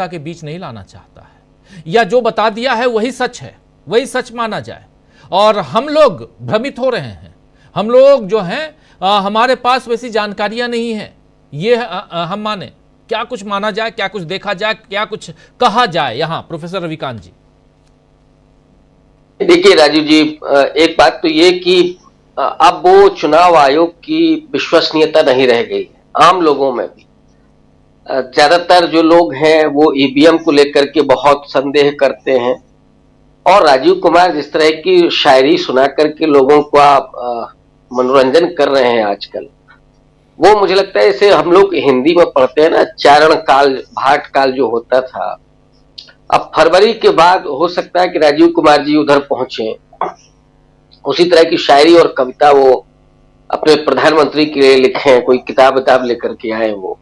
के बीच नहीं लाना चाहता है, या जो बता दिया है वही सच है, वही सच माना जाए। और हम लोग भ्रमित हो रहे हैं, हम लोग जो हैं हमारे पास वैसी जानकारियां नहीं है, ये हम माने। क्या कुछ माना जाए, क्या कुछ देखा जाए, क्या कुछ कहा जाए यहाँ प्रोफेसर रविकांत जी? देखिए राजीव जी, एक बात तो ये कि अब वो चुनाव आयोग की विश्वसनीयता नहीं रह गई है आम लोगों में भी। ज्यादातर जो लोग हैं वो ईवीएम को लेकर के बहुत संदेह करते हैं, और राजीव कुमार जिस तरह की शायरी सुना करके लोगों का मनोरंजन कर रहे हैं आजकल, वो मुझे लगता है इसे हम लोग हिंदी में पढ़ते हैं ना, चारण काल भाट काल जो होता था। अब फरवरी के बाद हो सकता है कि राजीव कुमार जी उधर पहुंचे, उसी तरह की शायरी और कविता वो अपने प्रधानमंत्री के लिए लिखे, कोई किताब लेकर के आए वो।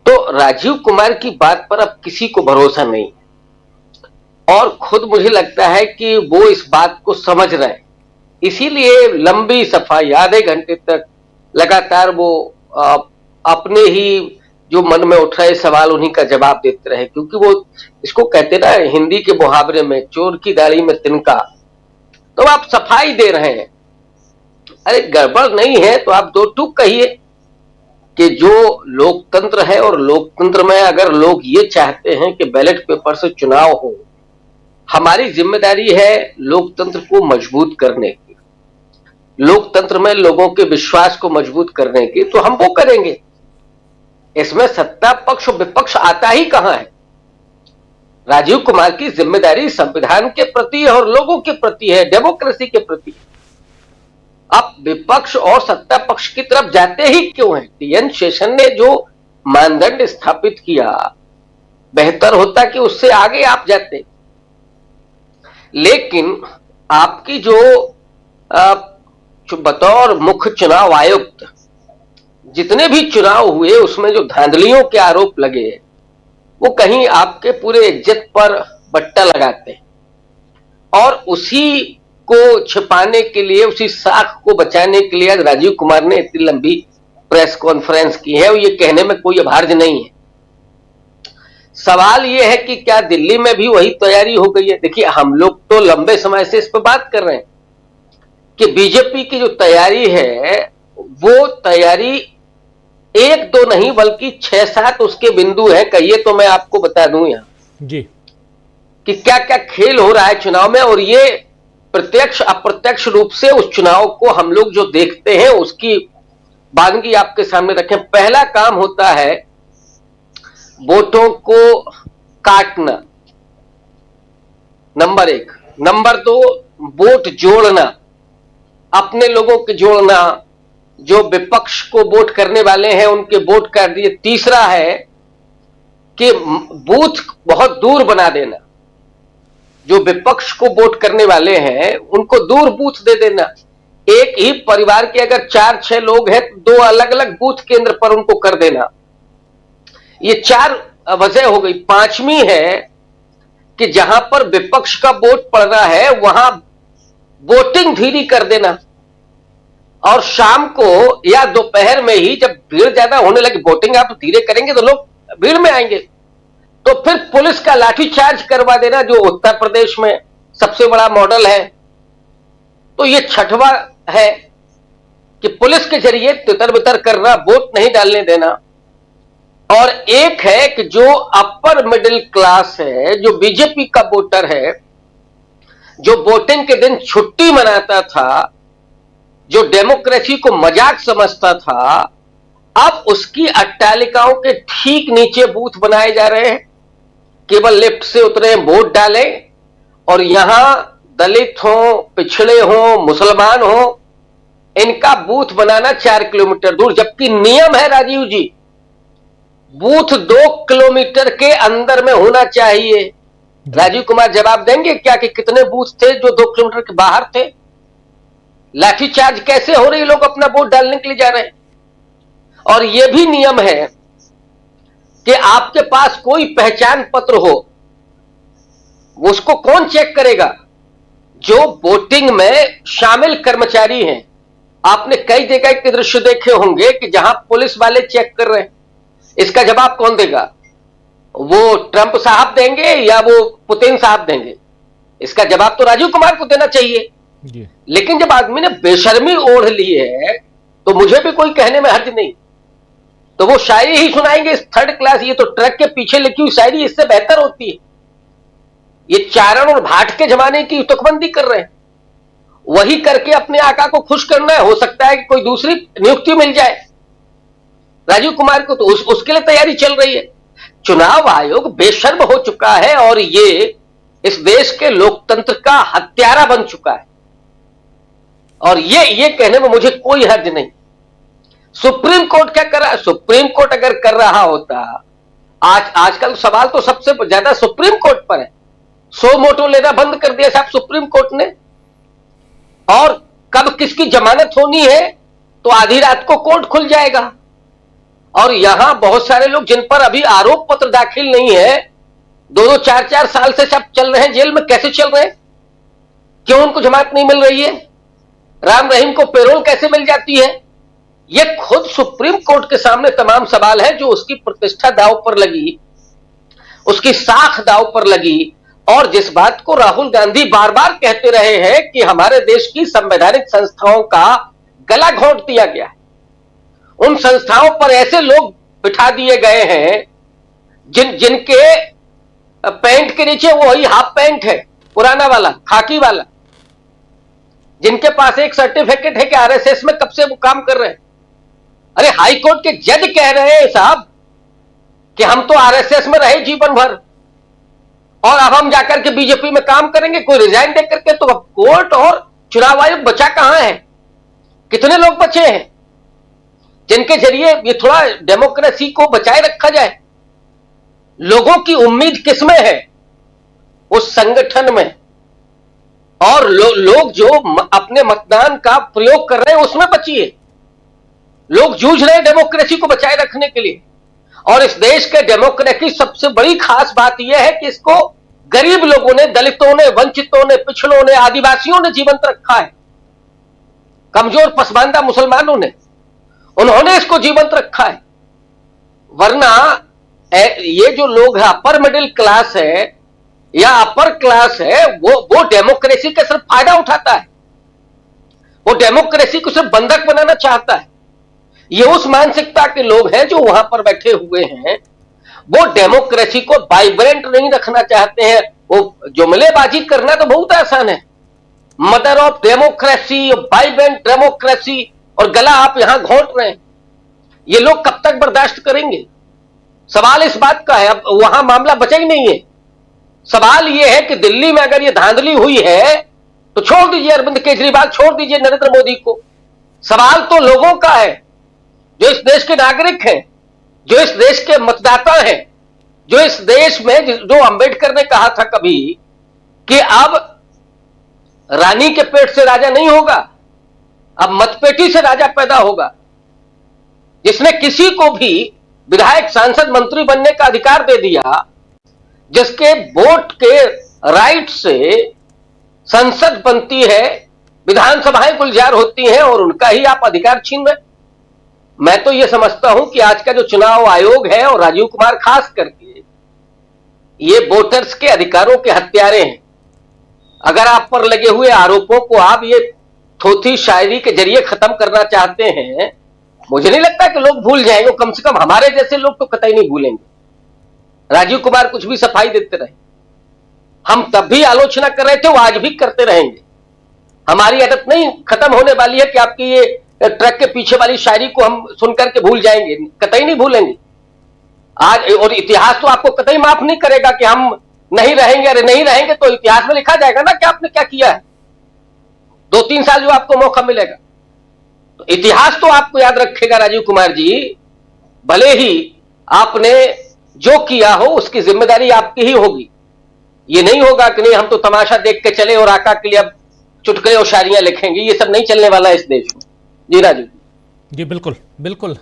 तो राजीव कुमार की बात पर अब किसी को भरोसा नहीं, और खुद मुझे लगता है कि वो इस बात को समझ रहे हैं, इसीलिए लंबी सफाई आधे घंटे तक लगातार वो अपने ही जो मन में उठ रहे सवाल उन्हीं का जवाब देते रहे, क्योंकि वो इसको कहते ना हिंदी के मुहावरे में, चोर की दाढ़ी में तिनका। तो आप सफाई दे रहे हैं, अरे गड़बड़ नहीं है तो आप दो टूक कहिए कि जो लोकतंत्र है, और लोकतंत्र में अगर लोग ये चाहते हैं कि बैलेट पेपर से चुनाव हो, हमारी जिम्मेदारी है लोकतंत्र को मजबूत करने की, लोकतंत्र में लोगों के विश्वास को मजबूत करने की, तो हम वो करेंगे। इसमें सत्ता पक्ष विपक्ष आता ही कहां है। राजीव कुमार की जिम्मेदारी संविधान के प्रति और लोगों के प्रति है, डेमोक्रेसी के प्रति। अब विपक्ष और सत्ता पक्ष की तरफ जाते ही क्यों है? टीएन शेषन ने जो मानदंड स्थापित किया, बेहतर होता कि उससे आगे आप जाते। लेकिन आपकी जो बतौर मुख्य चुनाव आयुक्त जितने भी चुनाव हुए उसमें जो धांधलियों के आरोप लगे, वो कहीं आपके पूरे इज्जत पर बट्टा लगाते हैं, और उसी को छिपाने के लिए, उसी साख को बचाने के लिए आज राजीव कुमार ने इतनी लंबी प्रेस कॉन्फ्रेंस की है, और ये कहने में कोई अभार्ज नहीं है। सवाल ये है कि क्या दिल्ली में भी वही तैयारी हो गई है? देखिए, हम लोग तो लंबे समय से इस पर बात कर रहे हैं कि बीजेपी की जो तैयारी है, वो तैयारी एक दो नहीं बल्कि 6-7 उसके बिंदु हैं। कहिए तो मैं आपको बता दूं यहां जी कि क्या क्या खेल हो रहा है चुनाव में, और ये प्रत्यक्ष अप्रत्यक्ष रूप से उस चुनाव को हम लोग जो देखते हैं उसकी बानगी आपके सामने रखें। पहला काम होता है वोटों को काटना, नंबर 1। नंबर 2, वोट जोड़ना, अपने लोगों के जोड़ना, जो विपक्ष को वोट करने वाले हैं उनके वोट काट दिए। तीसरा है कि बूथ बहुत दूर बना देना, जो विपक्ष को वोट करने वाले हैं उनको दूर बूथ दे देना। एक ही परिवार के अगर 4-6 लोग हैं तो 2 अलग अलग बूथ केंद्र पर उनको कर देना। ये 4 वजह हो गई। 5वीं है कि जहां पर विपक्ष का वोट पड़ रहा है वहां वोटिंग धीरे कर देना, और शाम को या दोपहर में ही जब भीड़ ज्यादा होने लगे, वोटिंग आप धीरे करेंगे तो लोग भीड़ में आएंगे, तो फिर पुलिस का लाठीचार्ज करवा देना, जो उत्तर प्रदेश में सबसे बड़ा मॉडल है। तो ये 6वां है कि पुलिस के जरिए तितर बितर करना, वोट नहीं डालने देना। और एक है कि जो अपर मिडिल क्लास है, जो बीजेपी का वोटर है, जो वोटिंग के दिन छुट्टी मनाता था, जो डेमोक्रेसी को मजाक समझता था, अब उसकी अट्टालिकाओं के ठीक नीचे बूथ बनाए जा रहे हैं। केवल लिफ्ट से उतरे, वोट डालें, और यहां दलित हो, पिछड़े हो, मुसलमान हो, इनका बूथ बनाना 4 किलोमीटर दूर। जबकि नियम है राजीव जी, बूथ 2 किलोमीटर के अंदर में होना चाहिए। राजीव कुमार जवाब देंगे क्या कि कितने बूथ थे जो 2 किलोमीटर के बाहर थे? लाठीचार्ज कैसे हो रही, लोग अपना वोट डालने के लिए जा रहे हैं। और यह भी नियम है कि आपके पास कोई पहचान पत्र हो, उसको कौन चेक करेगा? जो वोटिंग में शामिल कर्मचारी हैं। आपने कई जगह के दृश्य देखे होंगे कि जहां पुलिस वाले चेक कर रहे हैं, इसका जवाब कौन देगा? वो ट्रंप साहब देंगे या वो पुतिन साहब देंगे? इसका जवाब तो राजीव कुमार को देना चाहिए जी। लेकिन जब आदमी ने बेशर्मी ओढ़ ली है तो मुझे भी कोई कहने में हर्ज नहीं। तो वो शायरी ही सुनाएंगे इस थर्ड क्लास, ये तो ट्रक के पीछे लिखी हुई शायरी इससे बेहतर होती है। ये चारण और भाट के जमाने की तुकबंदी कर रहे हैं, वही करके अपने आका को खुश करना है। हो सकता है कि कोई दूसरी नियुक्ति मिल जाए राजीव कुमार को, तो उसके लिए तैयारी चल रही है। चुनाव आयोग बेशर्म हो चुका है और ये इस देश के लोकतंत्र का हत्यारा बन चुका है और ये कहने में मुझे कोई हर्ज नहीं। सुप्रीम कोर्ट क्या कर रहा है? सुप्रीम कोर्ट अगर कर रहा होता, आजकल सवाल तो सबसे ज्यादा सुप्रीम कोर्ट पर है। सो मोटो लेना बंद कर दिया साहब सुप्रीम कोर्ट ने, और कब किसकी जमानत होनी है तो आधी रात को कोर्ट खुल जाएगा। और यहां बहुत सारे लोग जिन पर अभी आरोप पत्र दाखिल नहीं है, 2-2, 4-4 साल से सब चल रहे हैं जेल में। कैसे चल रहे हैं? क्यों उनको जमानत नहीं मिल रही है? राम रहीम को पेरोल कैसे मिल जाती है? ये खुद सुप्रीम कोर्ट के सामने तमाम सवाल है जो उसकी प्रतिष्ठा दांव पर लगी, उसकी साख दांव पर लगी। और जिस बात को राहुल गांधी बार बार कहते रहे हैं कि हमारे देश की संवैधानिक संस्थाओं का गला घोंट दिया गया है, उन संस्थाओं पर ऐसे लोग बिठा दिए गए हैं जिनके पैंट के नीचे वही हाफ पैंट है, पुराना वाला, खाकी वाला, जिनके पास एक सर्टिफिकेट है कि आरएसएस में कब से वो काम कर रहे हैं। अरे हाई कोर्ट के जज कह रहे हैं साहब कि हम तो आरएसएस में रहे जीवन भर और अब हम जाकर के बीजेपी में काम करेंगे, कोई रिजाइन दे करके। तो अब कोर्ट और चुनाव आयोग बचा कहां है? कितने लोग बचे हैं जिनके जरिए ये थोड़ा डेमोक्रेसी को बचाए रखा जाए? लोगों की उम्मीद किसमें है? उस संगठन में। और लोग जो अपने मतदान का प्रयोग कर रहे हैं उसमें बचिए। लोग जूझ रहे हैं डेमोक्रेसी को बचाए रखने के लिए। और इस देश के डेमोक्रेसी की सबसे बड़ी खास बात यह है कि इसको गरीब लोगों ने, दलितों ने, वंचितों ने, पिछड़ों ने, आदिवासियों ने जीवंत रखा है। कमजोर पसमानदा मुसलमानों ने, उन्होंने इसको जीवंत रखा है। वरना ये जो लोग हैं, अपर मिडिल क्लास है या अपर क्लास है, वो डेमोक्रेसी का सिर्फ फायदा उठाता है। वो डेमोक्रेसी को सिर्फ बंधक बनाना चाहता है। ये उस मानसिकता के लोग हैं जो वहां पर बैठे हुए हैं, वो डेमोक्रेसी को वाइब्रेंट नहीं रखना चाहते हैं। वो जुमलेबाजी करना तो बहुत आसान है, mother of democracy, vibrant democracy, और गला आप यहां घोंट रहे हैं। ये लोग कब तक बर्दाश्त करेंगे? सवाल इस बात का है। अब वहां मामला बचा ही नहीं है। सवाल यह है कि दिल्ली में अगर ये धांधली हुई है तो छोड़ दीजिए अरविंद केजरीवाल, छोड़ दीजिए नरेंद्र मोदी को। सवाल तो लोगों का है जो इस देश के नागरिक हैं, जो इस देश के मतदाता हैं, जो इस देश में, जो अंबेडकर ने कहा था कभी कि अब रानी के पेट से राजा नहीं होगा, अब मतपेटी से राजा पैदा होगा, जिसने किसी को भी विधायक, सांसद, मंत्री बनने का अधिकार दे दिया, जिसके वोट के राइट से संसद बनती है, विधानसभाएं गुलजार होती हैं, और उनका ही आप अधिकार छीन रहे। मैं तो यह समझता हूं कि आज का जो चुनाव आयोग है और राजीव कुमार खास करके, ये वोटर्स के अधिकारों के हत्यारे हैं। अगर आप पर लगे हुए आरोपों को आप ये थोथी शायरी के जरिए खत्म करना चाहते हैं, मुझे नहीं लगता कि लोग भूल जाएंगे। कम से कम हमारे जैसे लोग तो कतई नहीं भूलेंगे। राजीव कुमार कुछ भी सफाई देते रहे, हम तब भी आलोचना कर रहे थे, वो आज भी करते रहेंगे। हमारी आदत नहीं खत्म होने वाली है कि आपकी ये ट्रक के पीछे वाली शायरी को हम सुनकर के भूल जाएंगे, कतई नहीं भूलेंगे आज। और इतिहास तो आपको कतई माफ नहीं करेगा कि हम नहीं रहेंगे। अरे नहीं रहेंगे तो इतिहास में लिखा जाएगा ना कि आपने क्या किया है। 2-3 साल जो आपको मौका मिलेगा, तो इतिहास तो आपको याद रखेगा राजीव कुमार जी। भले ही आपने जो किया हो उसकी जिम्मेदारी आपकी ही होगी। ये नहीं होगा कि नहीं हम तो तमाशा देख के चले और आका के लिए अब चुटकुले और शायरियां लिखेंगे। ये सब नहीं चलने वाला है इस देश में। जी राजीव जी, बिल्कुल बिल्कुल।